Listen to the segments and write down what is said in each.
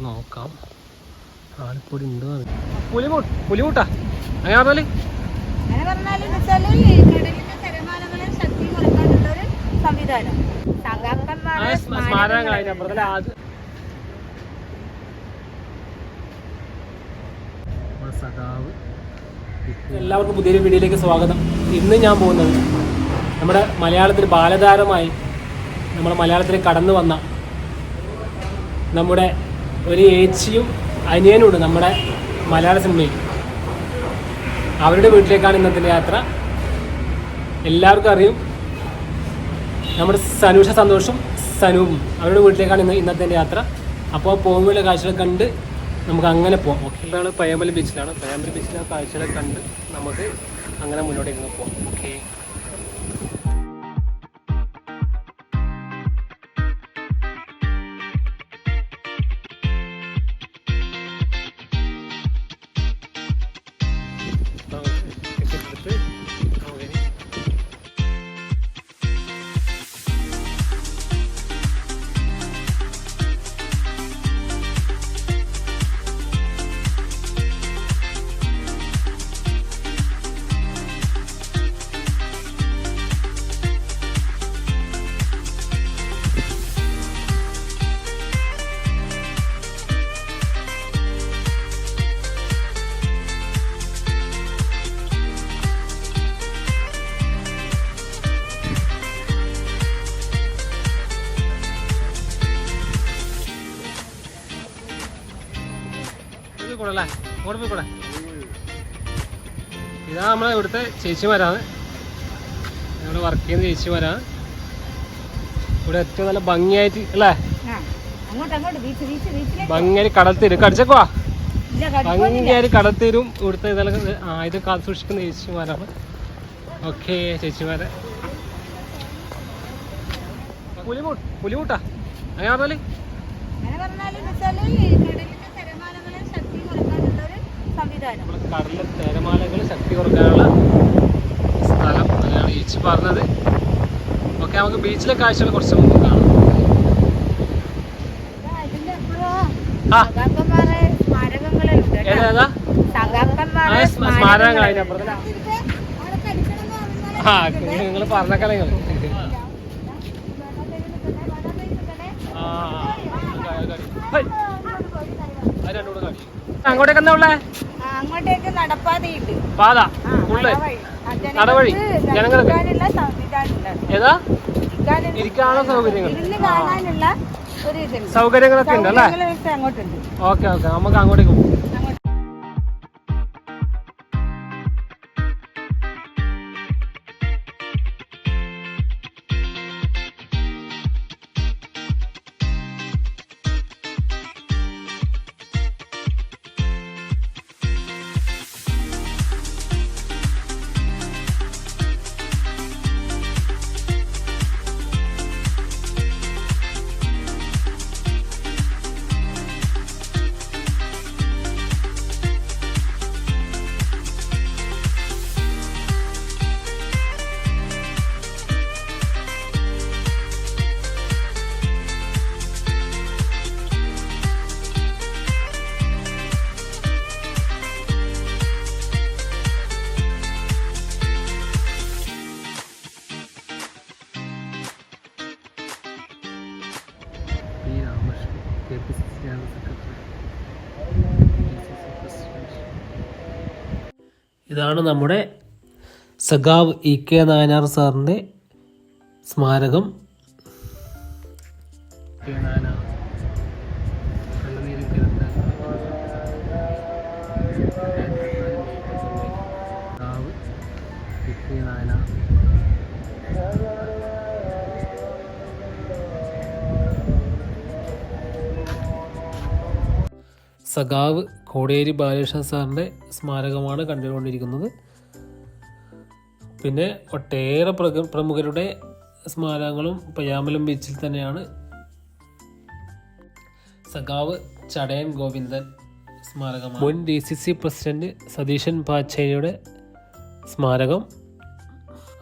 നോക്കാം. ആളിപ്പൊടി ഉണ്ടോ? പുലിമുട്ടാ അങ്ങനെ പറഞ്ഞാല് എല്ലാവർക്കും പുതിയൊരു വീഡിയോയിലേക്ക് സ്വാഗതം. ഇന്ന് ഞാൻ പോകുന്നത് നമ്മുടെ മലയാളത്തിൽ ബാലതാരമായി നമ്മുടെ മലയാളത്തിൽ കടന്നു വന്ന നമ്മുടെ ഒരു ഏച്ചിയും അനിയനുണ്ട് നമ്മുടെ മലയാള സിനിമയിൽ. അവരുടെ വീട്ടിലേക്കാണ് ഇന്നത്തെ യാത്ര. എല്ലാവർക്കും അറിയും നമ്മുടെ സനൂഷ സന്തോഷും സനൂപും അവരുടെ വീട്ടിലേക്കാണ് ഇന്നത്തെ യാത്ര. അപ്പോൾ പോകുമ്പോഴുള്ള കാഴ്ചകൾ കണ്ട് നമുക്ക് അങ്ങനെ പോകാം. ഓക്കെ, ഇതാണ് പയ്യാമ്പലം ബീച്ചിലാണ്. പയ്യാമ്പലം ബീച്ചിലെ കാഴ്ചകളെ കണ്ട് നമുക്ക് അങ്ങനെ മുന്നോട്ടേക്ക് പോകാം. ഓക്കെ, ഇതാ നമ്മളെ ഇവിടുത്തെ ചേച്ചിമാരാണ്, ഇവിടെ വർക്ക് ചെയ്യുന്ന ചേച്ചിമാരാണ്. ഇവിടെ ഏറ്റവും നല്ല ഭംഗിയായിട്ട് അല്ലേ, ഭംഗിയായി കടൽത്തീരും കടിച്ചേക്കുവാ, ഭംഗിയായിട്ട് കടൽത്തീരും ഇവിടുത്തെ ഇതെല്ലാം ഇത് കാത്തു സൂക്ഷിക്കുന്ന ചേച്ചിമാരാണ്. ഓക്കെ, ചേച്ചിമാരെ പുലിമുട്ടാ അങ്ങനെ പറഞ്ഞാല് കടലിലെ തിരമാലകൾ ശക്തി കുറക്കാനുള്ള സ്ഥലം അങ്ങനെയാണ് ചേച്ചി പറഞ്ഞത്. ഓക്കെ, നമുക്ക് ബീച്ചിലെ കാഴ്ചകൾ കുറച്ച് മുമ്പ് കാണാം. ഏതാ സ്മാരകങ്ങൾ അതിനപ്പുറത്ത് നിങ്ങൾ പറഞ്ഞ കളങ്ങൾ അങ്ങോട്ടേക്ക് എന്താ ഉള്ളേ? അങ്ങോട്ടേക്ക് നടപ്പാതയുണ്ട്, പാത നടവഴി ജനങ്ങൾക്ക് ഏതാ ഇരിക്കാനുള്ള സൗകര്യങ്ങളൊക്കെ ഉണ്ട് അല്ലേ? ഓക്കെ ഓക്കെ, നമുക്ക് അങ്ങോട്ടേക്ക് പോകും. ഇതാണ് നമ്മുടെ സഖാവ് EK നായനാർ സാറിൻ്റെ സ്മാരകം. സഖാവ് കോടിയേരി ബാലകൃഷ്ണൻ സാറിൻ്റെ സ്മാരകമാണ് കണ്ടുകൊണ്ടിരിക്കുന്നത്. പിന്നെ ഒട്ടേറെ പ്രമുഖരുടെ സ്മാരകങ്ങളും പയ്യാമ്പലം ബീച്ചിൽ തന്നെയാണ്. സഖാവ് ചടയൻ ഗോവിന്ദൻ സ്മാരകമാണ്. മുൻ DCC പ്രസിഡന്റ് സതീശൻ പാച്ചേരിയുടെ സ്മാരകം.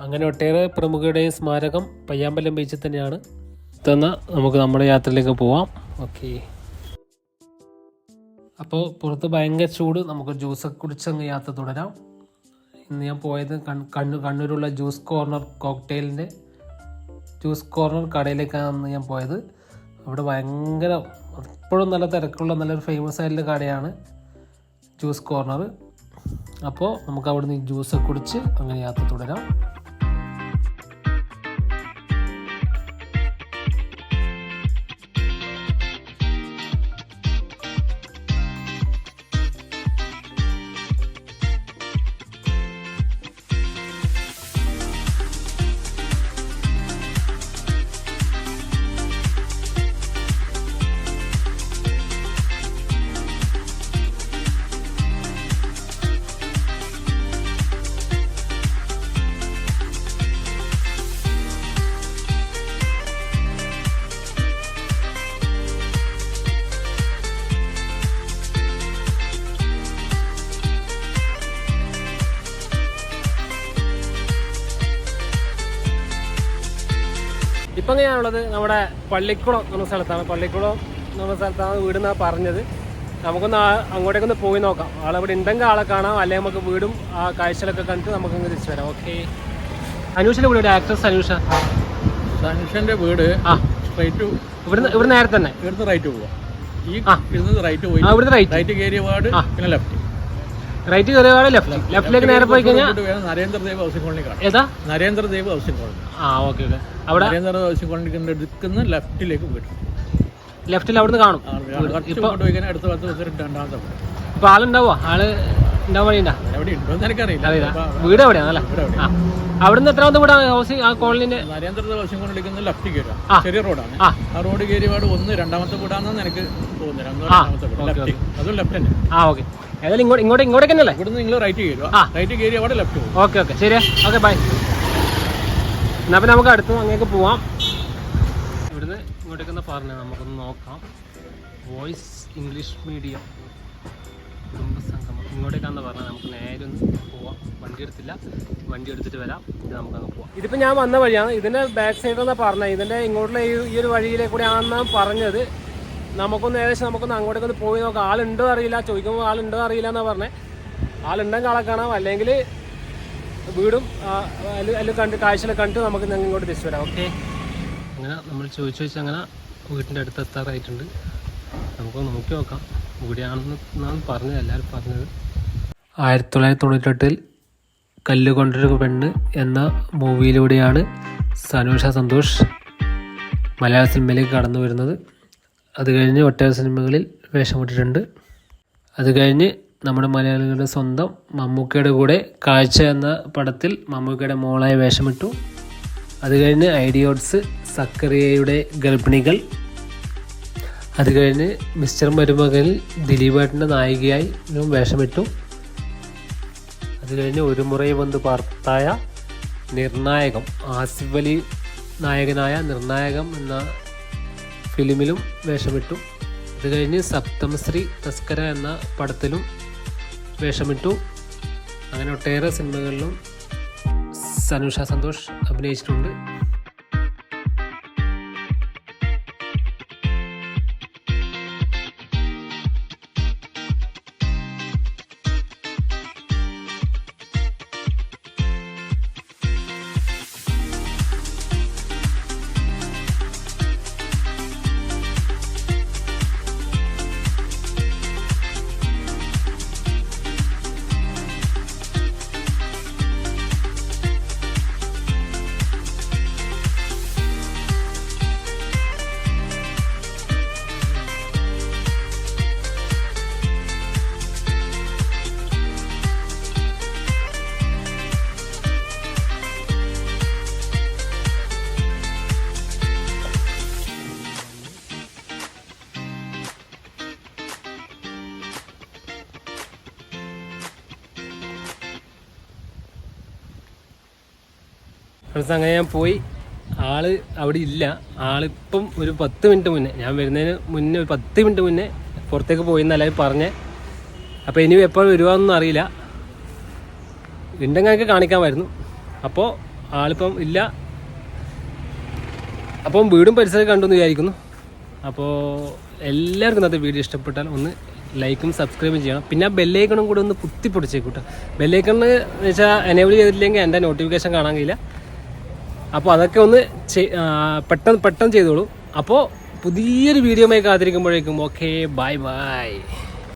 അങ്ങനെ ഒട്ടേറെ പ്രമുഖരുടെ സ്മാരകം പയ്യാമ്പലം ബീച്ചിൽ തന്നെയാണ്. നമുക്ക് നമ്മുടെ യാത്രയിലേക്ക് പോവാം. ഓക്കെ, അപ്പോൾ പുറത്ത് ഭയങ്കര ചൂട്, നമുക്ക് ജ്യൂസൊക്കെ കുടിച്ചങ്ങ് യാത്ര തുടരാം. ഇന്ന് ഞാൻ പോയത് കണ്ണൂരുള്ള ജ്യൂസ് കോർണർ കോക്ടെയിലിൻ്റെ ജ്യൂസ് കോർണർ കടയിലേക്കാണ് ഞാൻ പോയത്. അവിടെ ഭയങ്കര എപ്പോഴും നല്ല തിരക്കുള്ള നല്ലൊരു ഫേമസ് ആയിട്ടുള്ള കടയാണ് ജ്യൂസ് കോർണർ. അപ്പോൾ നമുക്ക് അവിടെ നിന്ന് ജ്യൂസൊക്കെ കുടിച്ച് അങ്ങനെ യാത്ര തുടരാം. ഇപ്പം ഞാനുള്ളത് നമ്മുടെ പള്ളിക്കുളം എന്ന സ്ഥലത്താണ്. പള്ളിക്കുളം എന്ന സ്ഥലത്താണ് വീടെന്നാണ് പറഞ്ഞത്. നമുക്കൊന്ന് അങ്ങോട്ടേക്കൊന്ന് പോയി നോക്കാം. ആളവിടെ ഉണ്ടെങ്കിൽ ആളെ കാണാം, അല്ലെങ്കിൽ നമുക്ക് വീടും ആ കാഴ്ചകളൊക്കെ കണ്ടിട്ട് നമുക്ക് അങ്ങ് തിരിച്ചു വരാം. ഓക്കെ. അനൂഷിൻ്റെ വീട്, ആക്ട്രസ് സനുഷന്റെ വീട് സ്ട്രൈറ്റ് ഇവിടെ നേരെ തന്നെ ഇവിടുന്ന് റൈറ്റ് പോവാം. റൈറ്റ് പോയി റൈറ്റ് കയറിയ വാർഡ് പിന്നെ ലെഫ്റ്റ്, റൈറ്റ് കയറിയ ലെഫ്റ്റിലേക്ക് നേരെ പോയി കഴിഞ്ഞാൽ നരേന്ദ്രദേവ് ഹൗസിംഗ് കോളനി കാണാം. ഏതാ? Narendradev housing colony. Okay okay. അവിടെ നരേന്ദ്രദേവ് ഹൗസിംഗ് കോളനി എടുക്കുന്ന ലെഫ്റ്റിലേക്ക് പോയിട്ട് ലെഫ്റ്റിൽ അവിടുന്ന് കാണും. അടുത്ത 10 ദിവസം രണ്ടാമത്തെ ഇപ്പൊ ആളുണ്ടാവോ? ആള് ഉണ്ടാവാൻ വഴിയുണ്ടാ? എവിടെ ഉണ്ടോന്ന് എനിക്കറിയില്ല. വീട് എവിടെയാണല്ലേ? അവിടുന്ന് എത്രാമത്തെ വീടാ ഹൗസിംഗ് ആ കോളനിന്റെ? നരേന്ദ്രദേവ് ഹൗസിംഗ് കോളനി എടുക്കുന്ന ലെഫ്റ്റ് കയറുക, ചെറിയ റോഡാണ്. ആ റോഡ് കയറിയ വാർഡ് 1 രണ്ടാമത്തെ വീടാണെന്ന് എനിക്ക് തോന്നുന്നു. അതും ലെഫ്റ്റ് തന്നെ. ഓക്കെ. ഏതായാലും ഇങ്ങോട്ടേക്ക് തന്നെയല്ലേ? ഇവിടുന്ന് നിങ്ങൾ റൈറ്റ് കയറുക, റൈറ്റ് കയറിയ വാർഡ് ലെഫ്റ്റ് പോകും. ഓക്കെ ഓക്കെ, ശരിയാ. Okay, bye. എന്നാ പിന്നെ നമുക്ക് അടുത്ത് അങ്ങേക്ക് പോവാം. ഇവിടുന്ന് ഇങ്ങോട്ടേക്കൊന്ന് പറഞ്ഞത് നമുക്കൊന്ന് നോക്കാം. വോയിസ് ഇംഗ്ലീഷ് മീഡിയം കുടുംബ സംഗമം ഇങ്ങോട്ടേക്കാന്ന് പറഞ്ഞാൽ നമുക്ക് നേരെ ഒന്ന് പോവാം. വണ്ടി എടുത്തിട്ട് വരാം. ഇത് നമുക്കങ്ങ് പോവാം. ഇതിപ്പോൾ ഞാൻ വന്ന വഴിയാണ്. ഇതിൻ്റെ ബാക്ക് സൈഡെന്നാണ് പറഞ്ഞത്. ഇതിൻ്റെ ഇങ്ങോട്ടുള്ള ഈ ഒരു വഴിയിലെ കൂടെ ആണെന്നാണ് പറഞ്ഞത്. നമുക്കൊന്ന് അങ്ങോട്ടേക്കൊന്ന് പോയി നോക്കാം. ആളുണ്ടോ അറിയില്ല, ചോദിക്കുമ്പോൾ ആളുണ്ടോ അറിയില്ല എന്നാണ് പറഞ്ഞത്. ആളുണ്ടെങ്കിൽ ആളെ കാണാം, അല്ലെങ്കിൽ വീടും എല്ലാം കാഴ്ചകളൊക്കെ കണ്ടിട്ട് നമുക്ക് ഇങ്ങോട്ട് തിരിച്ചു വരാം. ഓക്കെ. അങ്ങനെ നമ്മൾ ചോദിച്ച് അങ്ങനെ വീട്ടിൻ്റെ അടുത്ത് എത്താറായിട്ടുണ്ട്. നമുക്ക് നോക്കി നോക്കാം ഇവിടെയാണെന്നാണ് പറഞ്ഞത്, എല്ലാവരും പറഞ്ഞത്. 1998 കല്ലുകൊണ്ടൊരു പെണ്ണ് എന്ന മൂവിയിലൂടെയാണ് സനൂഷ സന്തോഷ് മലയാള സിനിമയിലേക്ക് കടന്നു വരുന്നത്. അത് കഴിഞ്ഞ് ഒട്ടേറെ സിനിമകളിൽ വേഷമിട്ടിട്ടുണ്ട്. അത് കഴിഞ്ഞ് നമ്മുടെ മലയാളികളുടെ സ്വന്തം മമ്മൂക്കയുടെ കൂടെ കാഴ്ച എന്ന പടത്തിൽ മമ്മൂക്കയുടെ മോളായി വേഷമിട്ടു. അത് കഴിഞ്ഞ് ഐഡിയോട്സ്, സക്കറിയയുടെ ഗർഭിണികൾ, അത് കഴിഞ്ഞ് മിസ്റ്റർ മരുമകനിൽ ദിലീപേട്ടൻ്റെ നായികയായി വേഷമിട്ടു. അത് കഴിഞ്ഞ് ഒരു മുറൈ വന്ന് പാർത്തായ നിർണായകം, ആസിഫ് അലി നായകനായ നിർണായകം എന്ന ഫിലിമിലും വേഷമിട്ടു. അത് കഴിഞ്ഞ് സപ്തമശ്രീ തസ്കര എന്ന പടത്തിലും വേഷമിട്ടു. അങ്ങനെ ഒട്ടേറെ സിനിമകളിലും സനൂഷ സന്തോഷ് അഭിനയിച്ചിട്ടുണ്ട്. അങ്ങനെ ഞാൻ പോയി. ആള് അവിടെ ഇല്ല. ആളിപ്പം ഒരു 10 മിനിറ്റ് മുന്നേ, ഞാൻ വരുന്നതിന് മുന്നേ ഒരു 10 മിനിറ്റ് മുന്നേ പുറത്തേക്ക് പോയി എന്നല്ലാതെ പറഞ്ഞേ. അപ്പോൾ ഇനി എപ്പോൾ വരുവാന്നൊന്നും അറിയില്ല. ഉണ്ടെങ്കിൽ എനിക്ക് കാണിക്കാമായിരുന്നു. അപ്പോൾ ആളിപ്പം ഇല്ല. അപ്പം വീടും പരിസരം കണ്ടെന്ന് വിചാരിക്കുന്നു. അപ്പോൾ എല്ലാവർക്കും ഇന്നത്തെ വീഡിയോ ഇഷ്ടപ്പെട്ടാൽ ഒന്ന് ലൈക്കും സബ്സ്ക്രൈബും ചെയ്യണം. പിന്നെ ആ ബെല്ലൈക്കണും കൂടെ ഒന്ന് കുത്തിപ്പൊടിച്ചേക്കൂട്ടോ. ബെല്ലൈക്കണെന്ന് വെച്ചാൽ എനേബിൾ ചെയ്തിട്ടില്ലെങ്കിൽ എൻ്റെ നോട്ടിഫിക്കേഷൻ കാണാൻ കഴിയില്ല. അപ്പോൾ അതൊക്കെ ഒന്ന് പെട്ടെന്ന് ചെയ്തോളൂ. അപ്പോൾ പുതിയൊരു വീഡിയോയുമായി കാത്തിരിക്കുമ്പോഴേക്കും ഓക്കെ ബൈ.